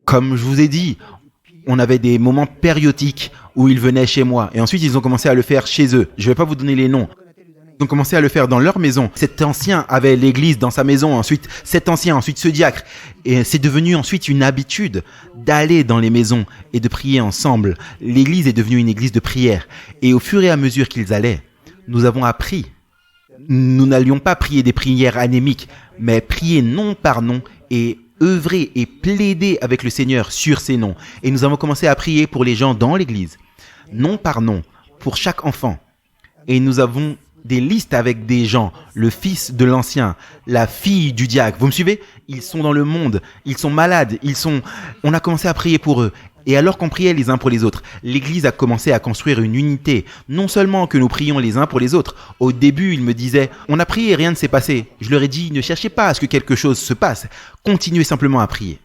Comme je vous ai dit, on avait des moments périodiques où ils venaient chez moi. Et ensuite, ils ont commencé à le faire chez eux. Je ne vais pas vous donner les noms. Ils ont commencé à le faire dans leur maison. Cet ancien avait l'église dans sa maison, ensuite cet ancien, ensuite ce diacre. Et c'est devenu ensuite une habitude d'aller dans les maisons et de prier ensemble. L'église est devenue une église de prière. Et au fur et à mesure qu'ils allaient, nous avons appris. Nous n'allions pas prier des prières anémiques, mais prier nom par nom et œuvrer et plaider avec le Seigneur sur ces noms. Et nous avons commencé à prier pour les gens dans l'église, nom par nom, pour chaque enfant. Et nous avons des listes avec des gens, le fils de l'ancien, la fille du diacre. Vous me suivez? Ils sont dans le monde, ils sont malades, on a commencé à prier pour eux. Et alors qu'on priait les uns pour les autres, l'Église a commencé à construire une unité. Non seulement que nous prions les uns pour les autres. Au début, ils me disaient, on a prié et rien ne s'est passé. Je leur ai dit, ne cherchez pas à ce que quelque chose se passe. Continuez simplement à prier.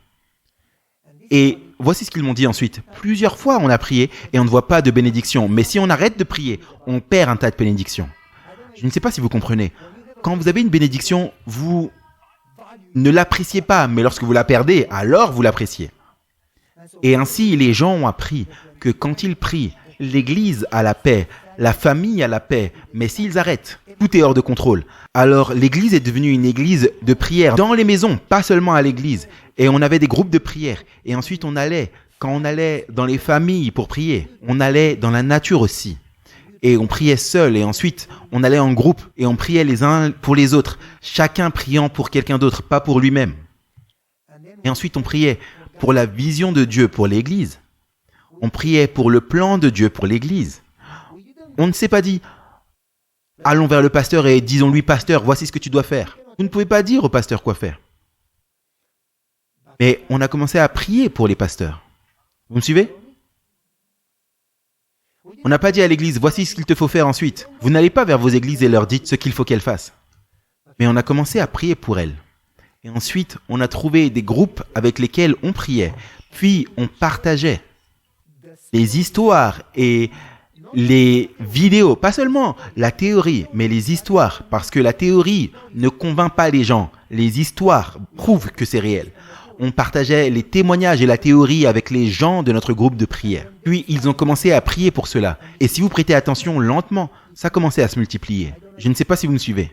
Et voici ce qu'ils m'ont dit ensuite. Plusieurs fois, on a prié et on ne voit pas de bénédiction. Mais si on arrête de prier, on perd un tas de bénédictions. Je ne sais pas si vous comprenez. Quand vous avez une bénédiction, vous ne l'appréciez pas. Mais lorsque vous la perdez, alors vous l'appréciez. Et ainsi, les gens ont appris que quand ils prient, l'Église a la paix, la famille a la paix, mais s'ils arrêtent, tout est hors de contrôle. Alors l'Église est devenue une église de prière dans les maisons, pas seulement à l'Église. Et on avait des groupes de prière. Et ensuite, quand on allait dans les familles pour prier, on allait dans la nature aussi. Et on priait seul, et ensuite, on allait en groupe, et on priait les uns pour les autres, chacun priant pour quelqu'un d'autre, pas pour lui-même. Et ensuite, on priait pour la vision de Dieu pour l'Église. On priait pour le plan de Dieu pour l'Église. On ne s'est pas dit, allons vers le pasteur et disons-lui, pasteur, voici ce que tu dois faire. Vous ne pouvez pas dire au pasteur quoi faire. Mais on a commencé à prier pour les pasteurs. Vous me suivez? On n'a pas dit à l'Église, voici ce qu'il te faut faire ensuite. Vous n'allez pas vers vos églises et leur dites ce qu'il faut qu'elles fassent. Mais on a commencé à prier pour elles. Et ensuite, on a trouvé des groupes avec lesquels on priait. Puis, on partageait les histoires et les vidéos. Pas seulement la théorie, mais les histoires. Parce que la théorie ne convainc pas les gens. Les histoires prouvent que c'est réel. On partageait les témoignages et la théorie avec les gens de notre groupe de prière. Puis, ils ont commencé à prier pour cela. Et si vous prêtez attention lentement, ça commençait à se multiplier. Je ne sais pas si vous me suivez.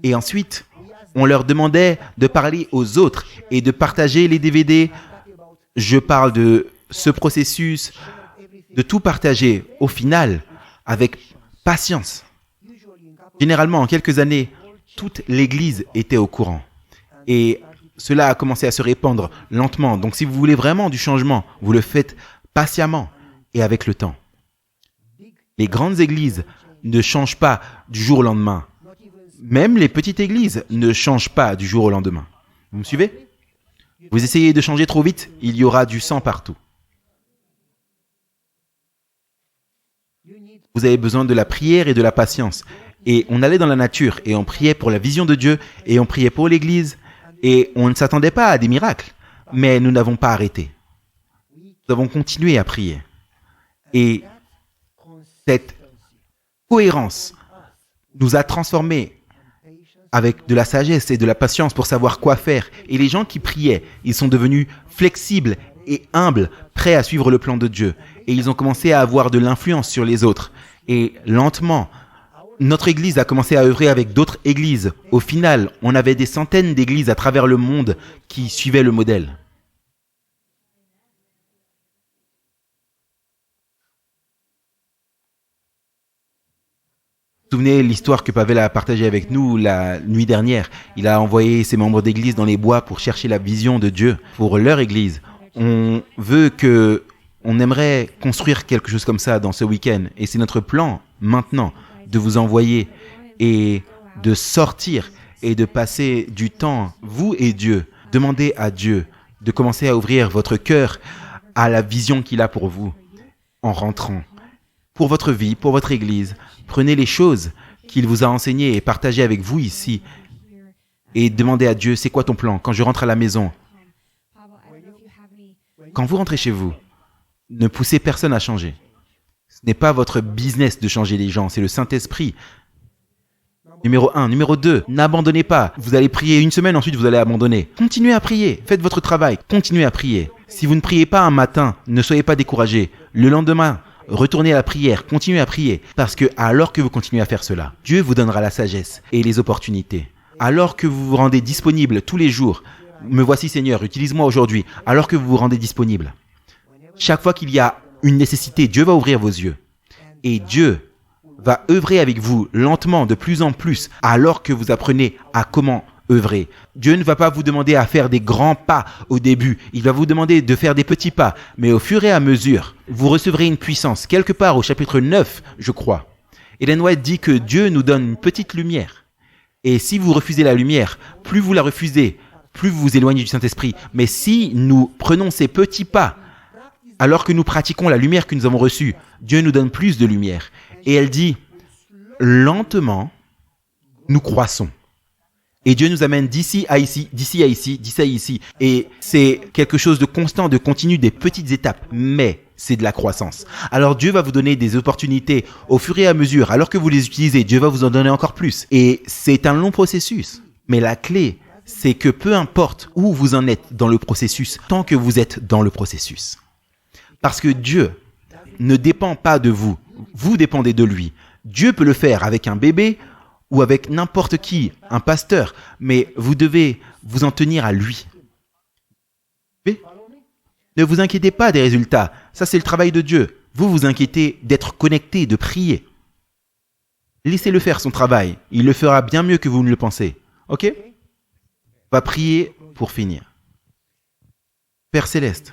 Et ensuite, on leur demandait de parler aux autres et de partager les DVD. Je parle de ce processus, de tout partager au final avec patience. Généralement, en quelques années, toute l'Église était au courant. Et cela a commencé à se répandre lentement. Donc si vous voulez vraiment du changement, vous le faites patiemment et avec le temps. Les grandes églises ne changent pas du jour au lendemain. Même les petites églises ne changent pas du jour au lendemain. Vous me suivez? Vous essayez de changer trop vite, il y aura du sang partout. Vous avez besoin de la prière et de la patience. Et on allait dans la nature et on priait pour la vision de Dieu et on priait pour l'Église et on ne s'attendait pas à des miracles. Mais nous n'avons pas arrêté. Nous avons continué à prier. Et cette cohérence nous a transformés avec de la sagesse et de la patience pour savoir quoi faire. Et les gens qui priaient, ils sont devenus flexibles et humbles, prêts à suivre le plan de Dieu. Et ils ont commencé à avoir de l'influence sur les autres. Et lentement, notre église a commencé à œuvrer avec d'autres églises. Au final, on avait des centaines d'églises à travers le monde qui suivaient le modèle. Vous vous souvenez l'histoire que Pavel a partagée avec nous la nuit dernière. Il a envoyé ses membres d'église dans les bois pour chercher la vision de Dieu pour leur église. On aimerait construire quelque chose comme ça dans ce week-end. Et c'est notre plan maintenant de vous envoyer et de sortir et de passer du temps, vous et Dieu. Demandez à Dieu de commencer à ouvrir votre cœur à la vision qu'il a pour vous en rentrant. Pour votre vie, pour votre église, prenez les choses qu'il vous a enseignées et partagez avec vous ici. Et demandez à Dieu, c'est quoi ton plan quand je rentre à la maison? Quand vous rentrez chez vous, ne poussez personne à changer. Ce n'est pas votre business de changer les gens, c'est le Saint-Esprit Numéro 1. Numéro 2, n'abandonnez pas. Vous allez prier une semaine, ensuite vous allez abandonner. Continuez à prier. Faites votre travail. Continuez à prier. Si vous ne priez pas un matin, ne soyez pas découragés. Le lendemain, retournez à la prière. Continuez à prier. Parce que alors que vous continuez à faire cela, Dieu vous donnera la sagesse et les opportunités. Alors que vous vous rendez disponible tous les jours, me voici Seigneur, utilise-moi aujourd'hui. Alors que vous vous rendez disponible. Chaque fois qu'il y a une nécessité, Dieu va ouvrir vos yeux. Et Dieu va œuvrer avec vous lentement, de plus en plus, alors que vous apprenez à comment œuvrer. Dieu ne va pas vous demander à faire des grands pas au début. Il va vous demander de faire des petits pas. Mais au fur et à mesure, vous recevrez une puissance. Quelque part au chapitre 9, je crois, Ellen White dit que Dieu nous donne une petite lumière. Et si vous refusez la lumière, plus vous la refusez, plus vous vous éloignez du Saint-Esprit. Mais si nous prenons ces petits pas, alors que nous pratiquons la lumière que nous avons reçue, Dieu nous donne plus de lumière. Et elle dit, lentement, nous croissons. Et Dieu nous amène d'ici à ici, d'ici à ici, d'ici à ici. Et c'est quelque chose de constant, de continu, des petites étapes. Mais c'est de la croissance. Alors Dieu va vous donner des opportunités au fur et à mesure. Alors que vous les utilisez, Dieu va vous en donner encore plus. Et c'est un long processus. Mais la clé, c'est que peu importe où vous en êtes dans le processus, tant que vous êtes dans le processus. Parce que Dieu ne dépend pas de vous. Vous dépendez de lui. Dieu peut le faire avec un bébé ou avec n'importe qui, un pasteur, mais vous devez vous en tenir à lui. Ne vous inquiétez pas des résultats. Ça, c'est le travail de Dieu. Vous vous inquiétez d'être connecté, de prier. Laissez-le faire son travail. Il le fera bien mieux que vous ne le pensez. Ok ? On va prier pour finir. Père Céleste,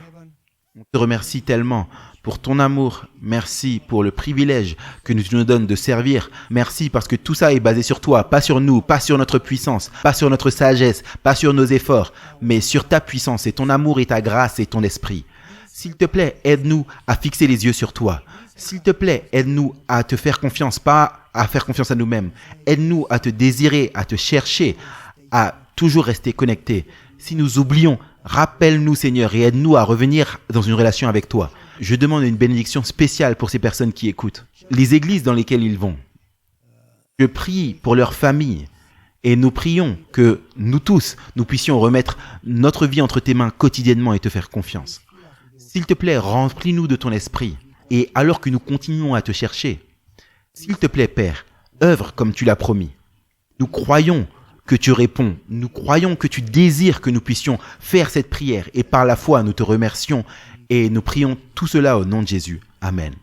on te remercie tellement pour ton amour. Merci pour le privilège que tu nous donnes de servir. Merci parce que tout ça est basé sur toi, pas sur nous, pas sur notre puissance, pas sur notre sagesse, pas sur nos efforts, mais sur ta puissance et ton amour et ta grâce et ton esprit. S'il te plaît, aide-nous à fixer les yeux sur toi. S'il te plaît, aide-nous à te faire confiance, pas à faire confiance à nous-mêmes. Aide-nous à te désirer, à te chercher, à toujours rester connectés. Si nous oublions, rappelle-nous Seigneur et aide-nous à revenir dans une relation avec toi. Je demande une bénédiction spéciale pour ces personnes qui écoutent. Les églises dans lesquelles ils vont. Je prie pour leurs familles et nous prions que nous tous, nous puissions remettre notre vie entre tes mains quotidiennement et te faire confiance. S'il te plaît, remplis-nous de ton esprit. Et alors que nous continuons à te chercher, s'il te plaît Père, œuvre comme tu l'as promis. Nous croyons que tu réponds. Nous croyons que tu désires que nous puissions faire cette prière et par la foi, nous te remercions et nous prions tout cela au nom de Jésus. Amen.